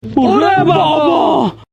अरे बाबा।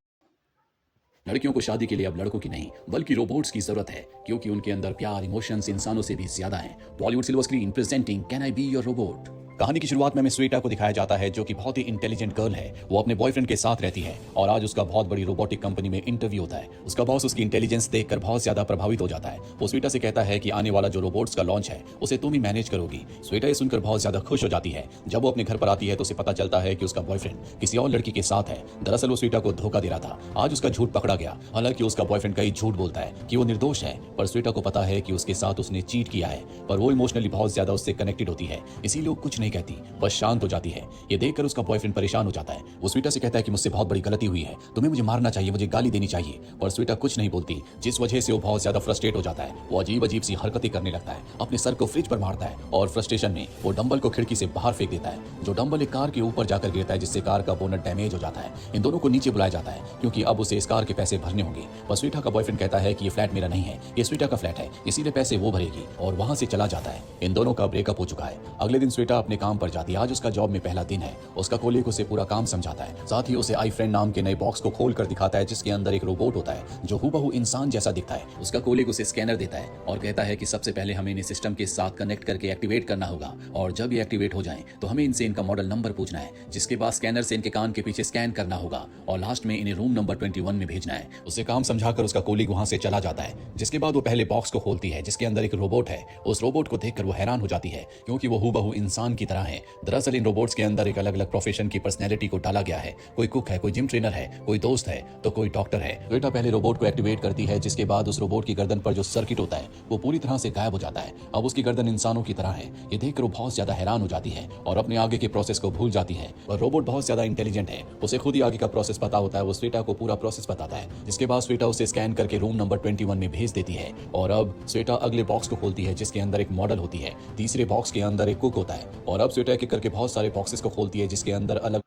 लड़कियों को शादी के लिए अब लड़कों की नहीं बल्कि रोबोट्स की जरूरत है, क्योंकि उनके अंदर प्यार इमोशंस इंसानों से भी ज्यादा हैं। Bollywood silver screen presenting can I be your robot. कहानी की शुरुआत में हमें स्वेटा को दिखाया जाता है, जो कि बहुत ही इंटेलिजेंट गर्ल है। वो अपने बॉयफ्रेंड के साथ रहती है और आज उसका बहुत बड़ी रोबोटिक कंपनी में इंटरव्यू होता है। उसका बॉस उसकी इंटेलिजेंस देखकर बहुत ज्यादा प्रभावित हो जाता है। वो स्वेटा से कहता है कि आने वाला जो रोबोट्स का लॉन्च है उसे तुम ही मैनेज करोगी। स्वेटा ये सुनकर बहुत ज्यादा खुश हो जाती है। जब वो अपने घर पर आती है तो उसे पता चलता है कि उसका बॉयफ्रेंड किसी और लड़की के साथ है। दरअसल वो स्वेटा को धोखा दे रहा था। आज उसका झूठ पकड़ा गया। हालांकि उसका बॉयफ्रेंड कई झूठ बोलता है कि वो निर्दोष है, पर स्वेटा को पता है कि उसके साथ उसने चीट किया है। पर वो इमोशनली बहुत ज्यादा उससे कनेक्टेड होती है, इसीलिए वो कुछ नहीं कहती, बस शांत हो जाती है। ये देखकर उसका बॉयफ्रेंड परेशान हो जाता है। वो स्वेटा से कहता है कि मुझसे बहुत बड़ी गलती हुई है, तुम्हें मुझे मारना चाहिए, मुझे गाली देनी चाहिए। पर स्वेटा कुछ नहीं बोलती, जिस वजह से वो बहुत ज्यादा फ्रस्ट्रेट हो जाता है। वो अजीब अजीब सी हरकतें करने लगता है, अपने सर को फ्रिज पर मारता है और फ्रस्ट्रेशन में वो डंबल को खिड़की से बाहर फेंक देता है। जो डंबल एक कार के ऊपर जाकर गिरता है, जिससे कार का बोनट डैमेज हो जाता है। इन दोनों को नीचे बुलाया जाता है, क्योंकि अब उसे इस कार के पैसे भरने होंगे। पर स्वेटा का बॉयफ्रेंड कहता है कि ये फ्लैट मेरा नहीं है, ये स्वेटा का फ्लैट है, इसीलिए पैसे वो भरेगी, और वहां से चला जाता है। इन दोनों का ब्रेकअप हो चुका है। अगले दिन स्वेटा अपने काम पर जाती है। आज उसका जॉब में पहला दिन है। उसका कोलीग उसे पूरा काम समझाता है, साथ ही उसे आई फ्रेंड नाम के नए बॉक्स को खोल कर दिखाता है, जिसके अंदर एक रोबोट होता है जो हूबहू इंसान जैसा दिखता है। उसका कोलीग उसे स्कैनर देता है और कहता है कि सबसे पहले हमें इन्हें सिस्टम के साथ कनेक्ट करके एक्टिवेट करना होगा, और जब ये एक्टिवेट हो जाए तो हमें इनसे इनका मॉडल नंबर पूछना है, जिसके बाद स्कैनर से इनके कान के पीछे स्कैन करना होगा, और लास्ट में इन्हें रूम नंबर 21 में भेजना है। उसे काम समझाकर उसका कोलीग वहां से चला जाता है। जिसके बाद वो पहले बॉक्स को खोलती है, जिसके अंदर एक रोबोट है। उस रोबोट को देखकर वो हैरान हो जाती है, क्योंकि वो हूबहू इंसान की तरह है। दरअसल इन रोबोट्स के अंदर एक अलग अलग प्रोफेशन की पर्सनैलिटी को डाला गया है। कोई कुक है, कोई जिम ट्रेनर है, कोई दोस्त है, तो कोई डॉक्टर है। बेटा पहले रोबोट को एक्टिवेट करती है, जिसके बाद उस रोबोट की गर्दन पर जो सर्किट होता है वो पूरी तरह से गायब हो जाता है। अब उसकी गर्दन इंसानों की तरह है। ये देखकर वो बहुत ज्यादा हैरान हो जाती है और अपने आगे के प्रोसेस को भूल जाती है। पर रोबोट बहुत ज्यादा इंटेलिजेंट है, उसे खुद ही आगे का प्रोसेस पता होता है। वो स्वेटा को पूरा प्रोसेस बताता है, जिसके बाद स्वेटा उसे स्कैन करके रूम नंबर 21 में भेज देती है। और अब स्वेटा अगले बॉक्स को खोलती है, जिसके अंदर एक मॉडल होती है। तीसरे बॉक्स के अंदर एक कुक होता है। और अब स्वेटा एक करके बहुत सारे बॉक्सेस को खोलती है, जिसके अंदर अलग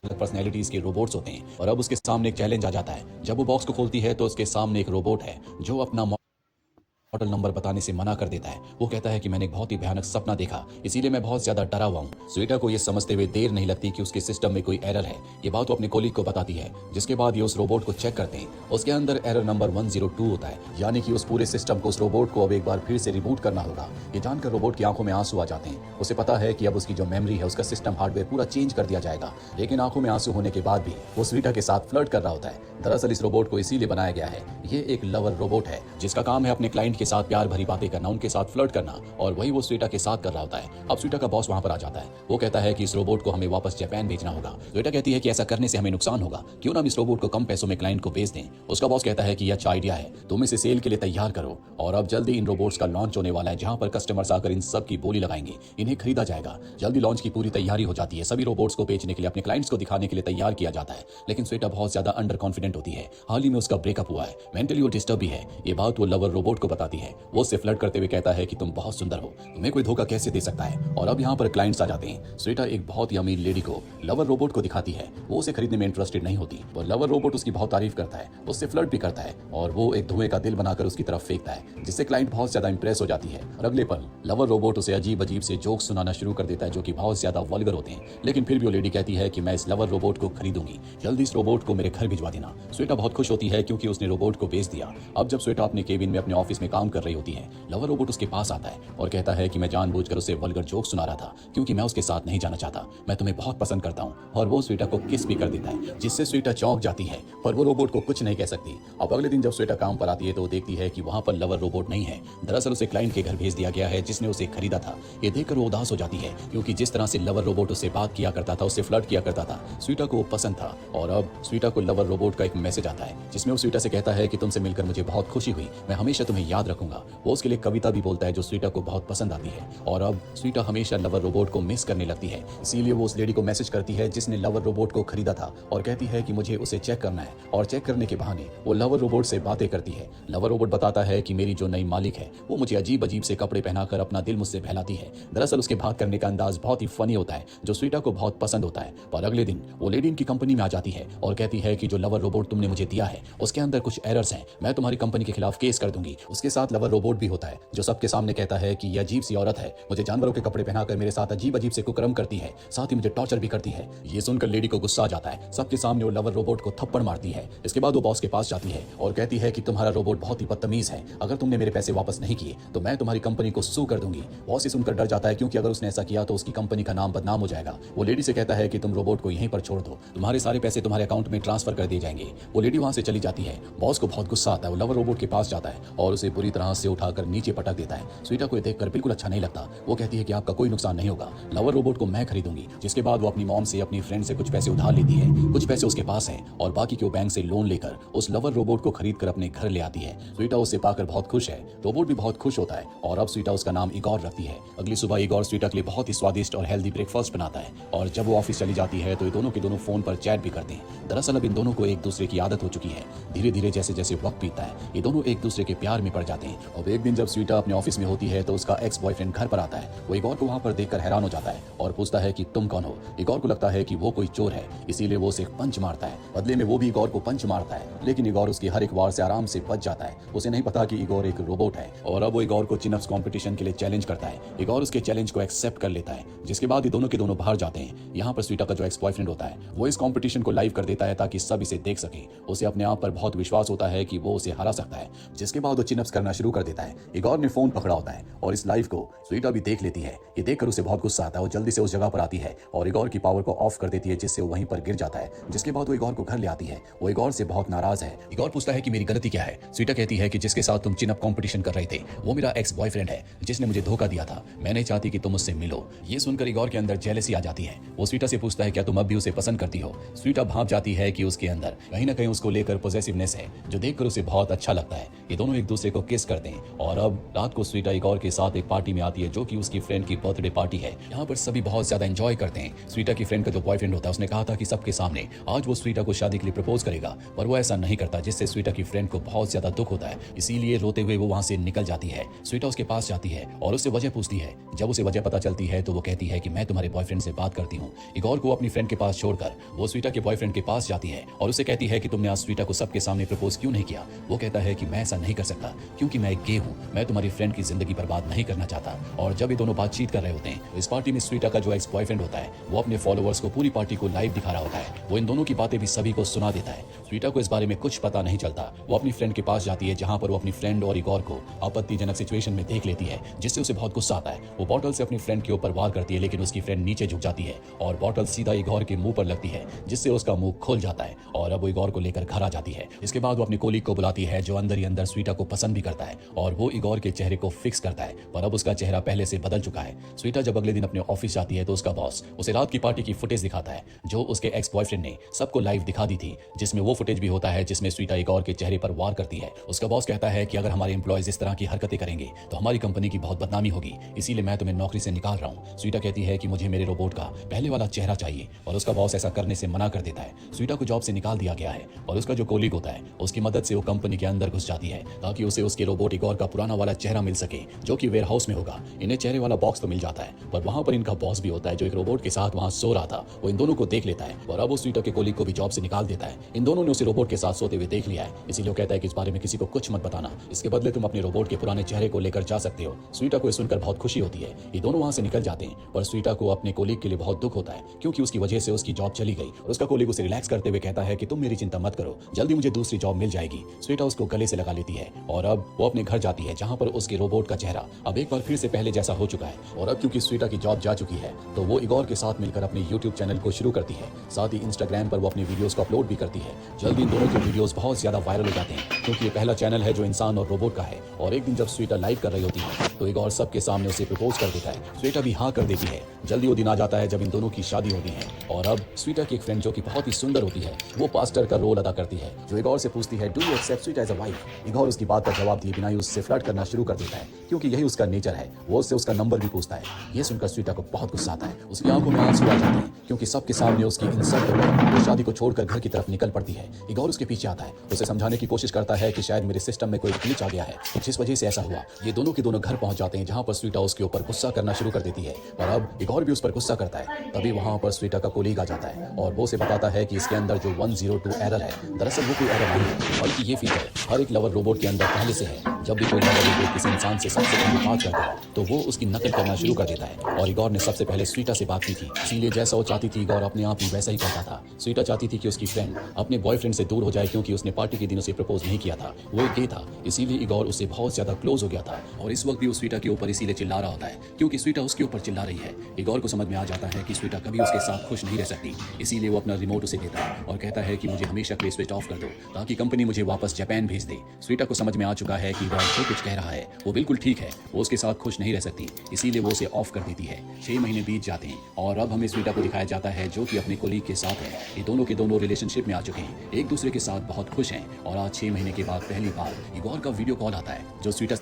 पर्सनैलिटीज के रोबोट्स होते हैं। और अब उसके सामने एक चैलेंज आ जाता है। जब वो बॉक्स को खोलती है तो उसके सामने एक रोबोट है जो अपना मॉडल नंबर बताने से मना कर देता है। वो कहता है कि मैंने एक बहुत ही भयानक सपना देखा, इसीलिए मैं बहुत ज्यादा डरा हुआ हूँ। स्वेटा को ये समझते हुए देर नहीं लगती कि उसके सिस्टम में कोई एरर है। ये बात वो अपने कोलीग को बताती है, जिसके बाद ये उस रोबोट को चेक करते हैं। उसके अंदर एरर नंबर 102 होता है, यानी कि उस पूरे सिस्टम को उस रोबोट को अब एक बार फिर से रिबूट करना होगा। ये जानकर रोबोट की आंखों में आंसू आ जाते हैं। उसे पता है कि अब उसकी जो मेमोरी है, उसका सिस्टम हार्डवेयर पूरा चेंज कर दिया जाएगा। लेकिन आंखों में आंसू होने के बाद भी वो स्वेटा के साथ फ्लर्ट कर रहा होता है। दरअसल इस रोबोट को इसीलिए बनाया गया है। ये एक लवर रोबोट है, जिसका काम है अपने क्लाइंट के साथ प्यार भरी बातें करना, उनके साथ फ्लर्ट करना, और वही वो स्वेटा के साथ कर रहा होता है। अब स्वेटा का बॉस वहां पर आ जाता है। वो कहता है कि इस रोबोट को हमें वापस जापान भेजना होगा। स्वेटा कहती है कि ऐसा करने से हमें नुकसान होगा, क्यों ना हम इस रोबोट को कम पैसों में क्लाइंट को बेच दें। उसका बॉस कहता है कि यह अच्छा आइडिया है, तुम इसे सेल के लिए तैयार करो। और अब जल्दी इन रोबोट्स का लॉन्च होने वाला है, जहां पर कस्टमर्स आकर इन सब की बोली लगाएंगे, इन्हें खरीदा जाएगा। जल्दी लॉन्च की पूरी तैयारी हो जाती है। सभी रोबोट्स को बेचने के लिए, अपने क्लाइंट्स को दिखाने के लिए तैयार किया जाता है। लेकिन स्वेटा बहुत ज्यादा अंडर कॉन्फिडेंट होती है। हाल ही में उसका ब्रेकअप हुआ है, मेंटली वो डिस्टर्ब भी है। ये बात वो लवर रोबोट को बताती है। वो उससे फ्लर्ट करते हुए कहता है कि तुम बहुत सुंदर हो, तुम्हें कोई धोखा कैसे दे सकता है। और अब यहाँ पर क्लाइंट्स आ जाते हैं। स्वेटा एक बहुत ही अमीर लेडी को लवर रोबोट को दिखाती है। वो उसे खरीदने में इंटरेस्टेड नहीं होती, पर लवर रोबोट उसकी बहुत तारीफ करता है, उससे फ्लर्ट भी करता है, और वो एक धुएं का दिल बनाकर उसकी तरफ फेंकता है, जिससे क्लाइंट बहुत ज्यादा इंप्रेस हो जाती है। और अगले पल लवर रोबोट उसे अजीब अजीब से जोक्स सुनाना शुरू कर देता है, जो कि बहुत ज्यादा वल्गर होते हैं। लेकिन फिर भी वो लेडी कहती है कि मैं इस लवर रोबोट को खरीदूंगी, जल्दी इस रोबोट को मेरे घर भिजवा देना। स्वेटा बहुत खुश होती है, क्योंकि उसने रोबोट को बेच दिया। अब जब स्वेटा अपने केबिन में अपने ऑफिस में काम कर रही होती है, लवर रोबोट उसके पास आता है और कहता है कि मैं जानबूझकर उसे वल्गर जोक सुना रहा था, क्योंकि मैं उसके साथ नहीं जाना चाहता, मैं तुम्हें बहुत पसंद करता हूँ। और वो स्वेटा को किस भी कर देता है, जिससे स्वेटा चौंक जाती है, पर वो रोबोट को कुछ नहीं कह सकती। अब अगले दिन जब स्वेटा काम पर आती है तो वो देखती है कि वहां पर लवर रोबोट नहीं है। दरअसल उसे क्लाइंट के घर भेज दिया गया है, जिसने उसे खरीदा था। ये देखकर वो उदास हो जाती है, क्योंकि जिस तरह से लवर रोबोट उससे बात किया करता था, उससे फ्लर्ट किया करता था, स्वेटा को वो पसंद था। और अब स्वेटा को लवर रोबोट का एक मैसेज आता है, जिसमें वो स्वेटा से कहता है कि तुमसे मिलकर मुझे बहुत खुशी हुई, मैं हमेशा तुम्हें याद रखूंगा। वो उसके लिए कविता भी बोलता है, जो स्वेटा को बहुत पसंद आती है। और अब स्वेटा हमेशा लवर रोबोट को मिस करने लगती है, इसीलिए वो उस लेडी को मैसेज करती है जिसने लवर रोबोट को खरीदा था, और कहती है कि मुझे उसे चेक करना है। और चेक करने के बहाने वो लवर रोबोट से बातें करती है। लवर रोबोट बताता है कि मेरी जो नई मालिक है वो मुझे अजीब अजीब से कपड़े पहनाकर अपना दिल मुझसे बहलाती है। दरअसल उसके बात करने का अंदाज बहुत ही फनी होता है, जो स्वेटा को बहुत पसंद होता है। पर अगले दिन वो लेडी इनकी कंपनी में आ जाती है और कहती है कि जो लवर रोबोट तुमने मुझे दिया है उसके अंदर कुछ एरर्स हैं, मैं तुम्हारी कंपनी के खिलाफ केस कर दूंगी। उसके साथ लवर रोबोट भी होता है जो सबके सामने कहता है कि यह अजीब सी औरत है, मुझे जानवरों के कपड़े पहनाकर मेरे साथ अजीब अजीब से कुकर्म करती है, साथ ही मुझे टॉर्चर भी करती है। ये सुनकर लेडी को गुस्सा आ जाता है। सबके सामने वो लवर रोबोट को थप्पड़ मारती है। इसके बाद वो बॉस के पास जाती है और कहती है कि तुम्हारा रोबोट बहुत ही बदतमीज है, अगर तुमने मेरे पैसे वापस नहीं किए तो मैं तुम्हारी कंपनी को सू कर दूंगी। बॉस ये सुनकर डर जाता है क्योंकि अगर उसने ऐसा किया तो उसकी कंपनी का नाम बदनाम हो जाएगा। वो लेडी से कहता है कि तुम रोबोट को यहीं पर छोड़ दो, तुम्हारे सारे पैसे तुम्हारे अकाउंट में ट्रांसफर कर दिए जाएंगे। वो लेडी वहां से चली जाती है। बॉस को बहुत गुस्सा आता है। वो लवर रोबोट के पास जाता है और उसे बुरी तरह से उठाकर नीचे पटक देता है। स्वीटा को देखकर बिल्कुल अच्छा नहीं लगता। वो कहती है कि आपका कोई नुकसान नहीं होगा, लवर रोबोट को मैं खरीदूंगी। जिसके बाद वो अपनी मॉम से अपनी फ्रेंड से कुछ पैसे उधार लेती है। कुछ पैसे उसके पास है और बाकी के वो बैंक से लोन लेकर उस लवर रोबोट को खरीद कर अपने घर ले आती है। स्वीटा उसे पाकर बहुत खुश है। रोबोट भी बहुत खुश होता है और अब स्वीटा उसका नाम इगोर रखती है। अगली सुबह इगोर स्वीटा के लिए बहुत ही स्वादिष्ट और हेल्दी ब्रेकफास्ट बनाता है और जब वो ऑफिस चली जाती है तो ये दोनों के दोनों फोन पर चैट भी करते हैं। दरअसल अब इन दोनों को एक दूसरे की आदत हो चुकी है। धीरे धीरे जैसे जैसे वक्त बीतता है ये दोनों एक दूसरे के प्यार में पड़ जाते हैं। अब एक दिन जब स्वीटा अपने ऑफिस में होती है तो उसका एक्स बॉयफ्रेंड घर पर आता है। वो इगोर को वहां पर देखकर हैरान हो जाता है और पूछता है कि तुम कौन हो। इगोर को लगता है कि वो कोई चोर है, इसीलिए वो उसे पंच मारता है। बदले में वो भी इगोर को पंच मारता है, लेकिन इगोर उसकी हर एक वार से आराम से बच जाता है। उसे नहीं पता कि इगोर एक रोबोट है और अब वो इगोर को चिन अप्स कंपटीशन के लिए चैलेंज करता है। इगोर उसके चैलेंज को एक्सेप्ट कर लेता है, जिसके बाद ये दोनों के दोनों बाहर जाते हैं। यहाँ पर स्वीटा का जो एक्स बॉयफ्रेंड होता है वो इस कंपटीशन को लाइव कर देता है ताकि सब इसे देख सके। उसे अपने आप पर बहुत विश्वास होता है कि वो उसे हरा सकता है, जिसके बाद वो चिन अप्स करना शुरू कर देता है। इगोर ने फोन पकड़ा होता है और इस लाइव को स्वीटा भी देख लेती है। ये देखकर उसे बहुत गुस्सा आता है। वो जल्दी से उस जगह पर आती है और इगोर की पावर को ऑफ कर देती है, जिससे वो वहीं पर गिर जाता है। जिसके बाद वो इगोर को घर ले आती है। वो इगोर से बहुत नाराज है। इगोर पूछता है कि मेरी गलती क्या है। स्वीटा कहती है कि जिसके साथ तुम चिन अप कंपटीशन कर रहे थे वो मेरा एक्स बॉयफ्रेंड है, जिसने मुझे धोखा दिया था। मैं नहीं चाहती कि तुम उससे मिलो। ये सुनकर इगोर के अंदर जेलसी आ जाती है। वो स्वीटा से पूछता है क्या तुम अब भी उसे पसंद करती हो। स्वीटा भाप जाती है कि उसके अंदर कहीं ना कहीं उसको लेकर पॉजिटिवनेस है, जो देखकर उसे बहुत अच्छा लगता है। ये दोनों एक दूसरे को किस करते हैं और अब रात को स्वीटा इगोर के साथ एक पार्टी में आती है जो कि उसकी फ्रेंड की बर्थडे पार्टी है। यहाँ पर सभी बहुत ज्यादा एंजॉय करते हैं। स्वीटा की फ्रेंड का जो बॉयफ्रेंड होता है उसने कहा था कि सबके सामने आज वो स्वीटा को शादी के लिए प्रपोज करेगा, पर वो ऐसा नहीं करता, जिससे स्वीटा की फ्रेंड को बहुत ज्यादा दुख होता है। इसीलिए रोते हुए वो वहां से निकल जाती है। स्वीटा उसके पास जाती है और उससे वजह पूछती है। जब उसे वजह पता चलती है तो वो कहती है कि मैं तुम्हारे बॉयफ्रेंड से बात करती हूँ। इगोर को अपनी फ्रेंड के पास छोड़कर वो स्वीटा के बॉयफ्रेंड के पास जाती है और उसे कहती है कि तुमने आज स्वीटा को सबके सामने प्रपोज क्यों नहीं किया। वो कहता है कि मैं ऐसा नहीं कर सकता क्योंकि मैं एक गे हूँ, मैं तुम्हारी फ्रेंड की जिंदगी बर्बाद नहीं करना चाहता। और जब ये दोनों बातचीत कर रहे होते हैं तो इस पार्टी में स्वीटा का जो एक्स बॉयफ्रेंड होता है वो अपने फॉलोअर्स को पूरी पार्टी को लाइव दिखा रहा होता है। वो इन दोनों की बातें भी सभी को सुना देता है। स्वीटा को इस बारे में कुछ पता नहीं चलता। वो अपनी फ्रेंड के पास जाती है जहां पर वो अपनी फ्रेंड और इगोर को आपत्तिजनक सिचुएशन में देख लेती है, जिससे उसे बहुत गुस्सा आता है। वो बॉटल से अपनी फ्रेंड के ऊपर वार करती है, लेकिन उसकी फ्रेंड नीचे झुक जाती है और बॉटल सीधा इगोर के मुंह पर लगती है, जिससे उसका मुंह खुल जाता है और अब वो इगोर को लेकर घर आ जाती है। इसके बाद वो अपनी कोलीग को बुलाती है जो अंदर ही अंदर स्वीटा को पसंद भी करता है और वो इगोर के चेहरे को फिक्स करता है, पर अब उसका चेहरा पहले से बदल चुका है। स्वीटा जब अगले दिन अपने ऑफिस जाती है तो उसका बॉस उसे रात की पार्टी की फुटेज दिखाता है जो उसके एक्स बॉयफ्रेंड ने सबको लाइव दिखा दी थी, जिसमें वो फुटेज भी होता है जिसमें स्वीटा इगोर के चेहरे पर वार करती है। उसका बॉस कहता है कि अगर हमारे एम्प्लॉयज इस तरह की हरकतें करेंगे तो हमारी कंपनी की बहुत बदनामी होगी, इसीलिए मैं तुम्हें नौकरी से निकाल रहा हूँ। स्वीटा कहती है कि मुझे मेरे रोबोट का पहले वाला चेहरा चाहिए और उसका बॉस ऐसा करने से मना कर देता है। स्वीटा को जॉब से निकाल दिया गया है और उसका जो कोलीग होता है उसकी मदद से वो कंपनी के अंदर घुस जाती है ताकि उसे उसके रोबोट इगोर का पुराना वाला चेहरा मिल सके जो कि वेयर हाउस में होगा। इन्हें चेहरे वाला बॉक्स तो मिल जाता है, पर वहां पर इनका बॉस भी होता है जो एक रोबोट के साथ वहां सो रहा था। वो इन दोनों को देख लेता है और अब वो स्वीटा के कोलीग को भी जॉब से निकाल देता है। इन दोनों ने उसे रोबोट के साथ सोते हुए देख लिया है, इसीलिए वो कहता है कि इस बारे में किसी को कुछ मत बताना, इसके बदले तुम अपने रोबोट के पुराने चेहरे को लेकर जा सकते हो। स्वीटा को सुनकर बहुत खुशी होती है। ये दोनों वहां से निकल जाते हैं, पर स्वीटा को अपने कोलीग के लिए बहुत दुख होता है क्योंकि उसकी वजह से उसकी जॉब चली गई और उसका कोलीग उसे रिलैक्स करते हुए कहता है कि तुम मेरी चिंता मत करो, जल्दी मुझे दूसरी जॉब मिल जाएगी। स्वीटा उसको गले से लगा लेती है और अब वो अपने घर जाती है जहां पर उसके रोबोट का चेहरा अब एक बार फिर से पहले जैसा हो चुका है। और अब क्योंकि स्वीटा की जॉब जा चुकी है तो वो इगोर के साथ मिलकर अपने YouTube चैनल को शुरू करती है। साथ ही इंस्टाग्राम पर वो अपनी वीडियोस को अपलोड भी करती है। जल्दी इन दोनों के वीडियोस बहुत ज्यादा वायरल हो जाते हैं क्योंकि ये पहला चैनल है जो इंसान और रोबोट का है। और एक दिन जब स्वीटा लाइव कर रही होती है तो इगोर सबके सामने उसे प्रपोज कर देता है। स्वीटा भी हाँ कर देती है। जल्दी वो दिन आ जाता है जब इन दोनों की शादी होती है और अब स्वीटा की एक फ्रेंड जो कि बहुत ही सुंदर होती है वो पास्टर का रोल अदा करती है, जो इगोर से पूछती है do you accept Sweeta as a wife. Igor उसकी बात का जवाब दिए बिना ही उससे फ्लर्ट करना शुरू कर देता है क्योंकि यही उसका नेचर है। वो उससे उसका नंबर भी पूछता है। ये सुनकर स्वीटा को बहुत गुस्सा आता है। उसकी आंखों में आंसू आ जाते हैं क्योंकि सबके सामने उसकी इंसल्ट होकर वो शादी को छोड़कर घर की तरफ निकल पड़ती है। इगोर उसके पीछे आता है, उसे समझाने की कोशिश करता है कि शायद मेरे सिस्टम में कोई ग्लिच आ गया है जिस वजह से ऐसा हुआ। ये दोनों के दोनों घर पहुंच जाते हैं जहां पर स्वीटा उसके ऊपर गुस्सा करना शुरू कर देती है और अब इगोर भी उस पर गुस्सा करता है। तभी वहां पर स्वीटा का कोलीग आ जाता है और वो उसे बताता है कि इसके अंदर जो 102 एरर है दरअसल वो कोई एरर नहीं है, बल्कि ये फीचर हर एक लवर रोबोट के अंदर पहले से है। जब भी कोई नया रोबोट किसी इंसान से सबसे पहले बात करता है तो वो उसकी नकल करना शुरू कर देता है। और इगोर ने सबसे पहले स्वीटा से बात की थी, इसीलिए जैसा वो चाहती थी इगोर अपने आप ही वैसा ही करता था। स्वीटा चाहती थी कि उसकी फ्रेंड अपने बॉयफ्रेंड से दूर हो जाए क्योंकि उसने पार्टी के दिन उसे प्रपोज नहीं किया था। वो एक गे था, इसीलिए इगोर उससे बहुत ज्यादा क्लोज हो गया था। और इस वक्त भी वो स्वीटा के ऊपर इसीलिए चिल्ला रहा होता है क्योंकि स्वीटा उसके ऊपर चिल्ला रही है। इगोर को समझ में आ जाता है कि स्वीटा कभी उसके साथ खुश नहीं रह सकती, इसीलिए वो अपना रिमोट उसे देता है और कहता है कि मुझे हमेशा के लिए स्विच ऑफ कर दो ताकि कंपनी मुझे वापस जापान भेज दे। स्वीटा को समझ में आ चुका है कि इगोर जो कुछ कह रहा है वो बिल्कुल ठीक है, वो उसके साथ खुश नहीं रह सकती, इसीलिए वो उसे ऑफ कर देती है। 6 महीने बीत जाते हैं और अब हमें स्वीटा को दिखाया जाता है जो कि अपने कोलीग के साथ है। ये दोनों के दोनों रिलेशनशिप में आ चुके हैं, एक दूसरे के साथ बहुत खुश हैं। और आज 6 महीने के बाद पहली बार इगोर का वीडियो कॉल आता है जो स्वीटा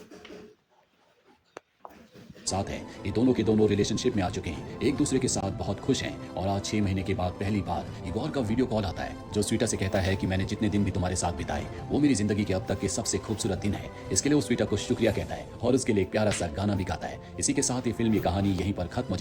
साथ है। ये दोनों के दोनों रिलेशनशिप में आ चुके हैं, एक दूसरे के साथ बहुत खुश हैं। और आज 6 महीने के बाद पहली बार इगोर का वीडियो कॉल आता है जो स्वीटा से कहता है कि मैंने जितने दिन भी तुम्हारे साथ बिताए वो मेरी जिंदगी के अब तक के सबसे खूबसूरत दिन है। इसके लिए वो स्वीटा को शुक्रिया कहता है और उसके लिए एक प्यारा सा गाना भी गाता है। इसी के साथ ये फिल्म, ये कहानी यहीं पर खत्म हो जाती है।